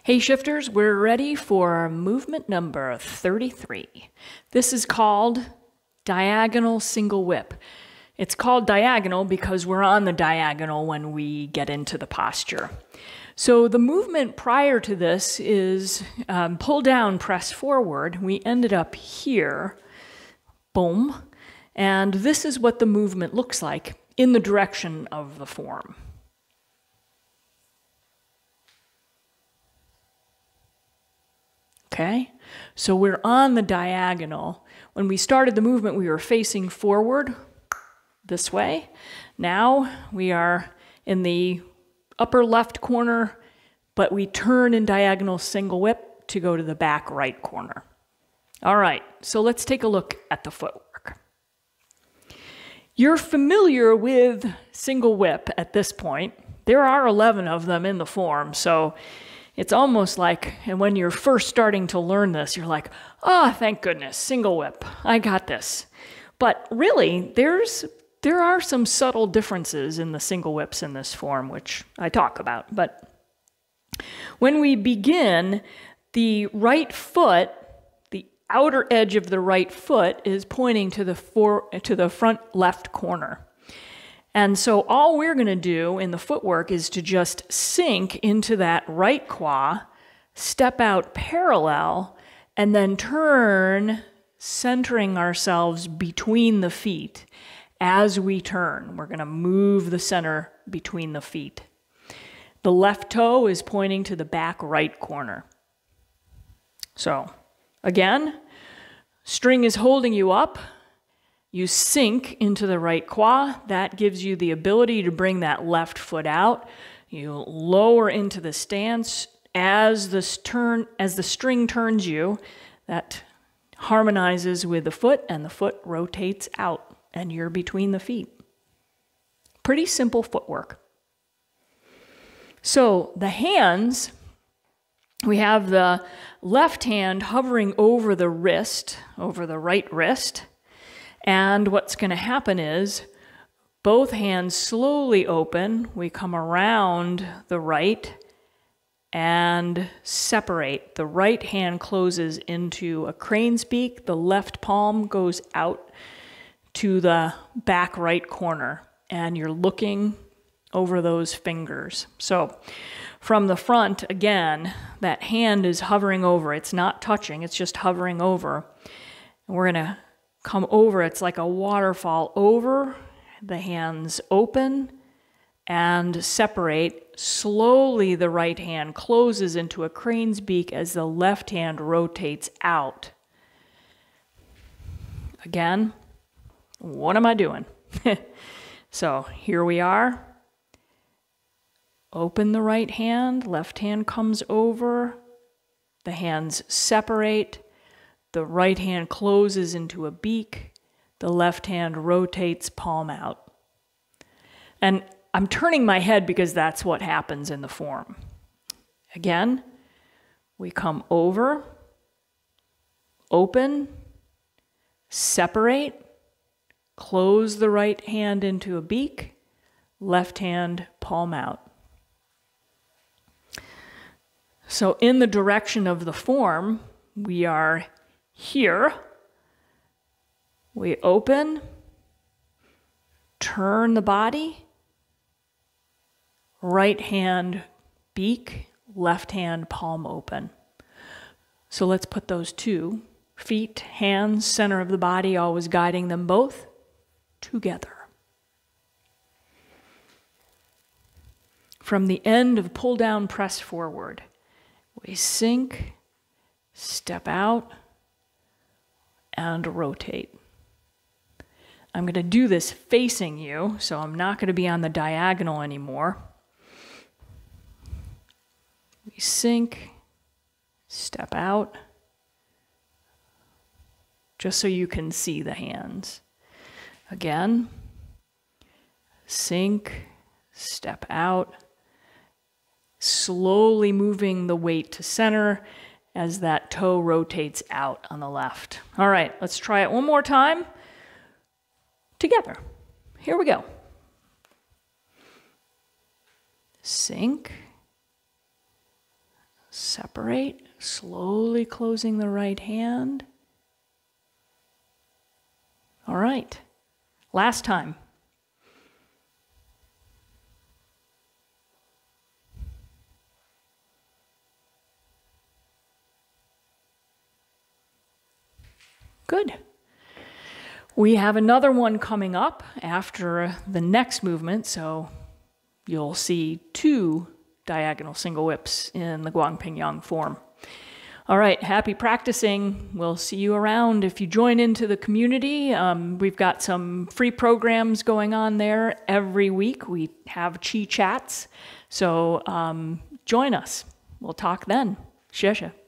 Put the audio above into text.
Hey shifters, we're ready for movement number 33. This is called diagonal single whip. It's called diagonal because we're on the diagonal when we get into the posture. So the movement prior to this is pull down, press forward. We ended up here, boom, and this is what the movement looks like in the direction of the form. Okay, so we're on the diagonal. When we started the movement, we were facing forward this way. Now we are in the upper left corner, but we turn in diagonal single whip to go to the back right corner. All right, so let's take a look at the footwork. You're familiar with single whip at this point. There are 11 of them in the form, so it's almost like, and when you're first starting to learn this, you're like, oh, thank goodness, single whip, I got this. But really, there are some subtle differences in the single whips in this form, which I talk about. But when we begin, the right foot, the outer edge of the right foot is pointing to the front left corner. And so all we're going to do in the footwork is to just sink into that right quad, step out parallel, and then turn, centering ourselves between the feet. As we turn, we're going to move the center between the feet. The left toe is pointing to the back right corner. So, again, string is holding you up. You sink into the right quad. That gives you the ability to bring that left foot out. You lower into the stance. As the string turns you, that harmonizes with the foot, and the foot rotates out, and you're between the feet. Pretty simple footwork. So the hands, we have the left hand hovering over the wrist, over the right wrist. And what's going to happen is both hands slowly open. We come around the right and separate. The right hand closes into a crane's beak. The left palm goes out to the back right corner. And you're looking over those fingers. So from the front, again, that hand is hovering over. It's not touching. It's just hovering over. And we're going to come over. It's like a waterfall over. The hands open and separate. Slowly the right hand closes into a crane's beak as the left hand rotates out. Again, what am I doing? So here we are. Open the right hand. Left hand comes over. The hands separate. The right hand closes into a beak. The left hand rotates palm out. And I'm turning my head because that's what happens in the form. Again, we come over, open, separate, close the right hand into a beak, left hand palm out. So in the direction of the form, we are here, we open, turn the body, right hand beak, left hand palm open. So let's put those two, feet, hands, center of the body, always guiding them both, together. From the end of pull down, press forward, we sink, step out, and rotate. I'm going to do this facing you, so I'm not going to be on the diagonal anymore. We sink, step out, just so you can see the hands. Again, sink, step out, slowly moving the weight to center as that toe rotates out on the left. All right, let's try it one more time together. Here we go. Sink, separate, slowly closing the right hand. All right, last time. Good. We have another one coming up after the next movement, so you'll see 2 diagonal single whips in the Guang Ping Yang form. All right, happy practicing. We'll see you around. If you join into the community, we've got some free programs going on there every week. We have Chi Chats, so join us. We'll talk then. 谢谢。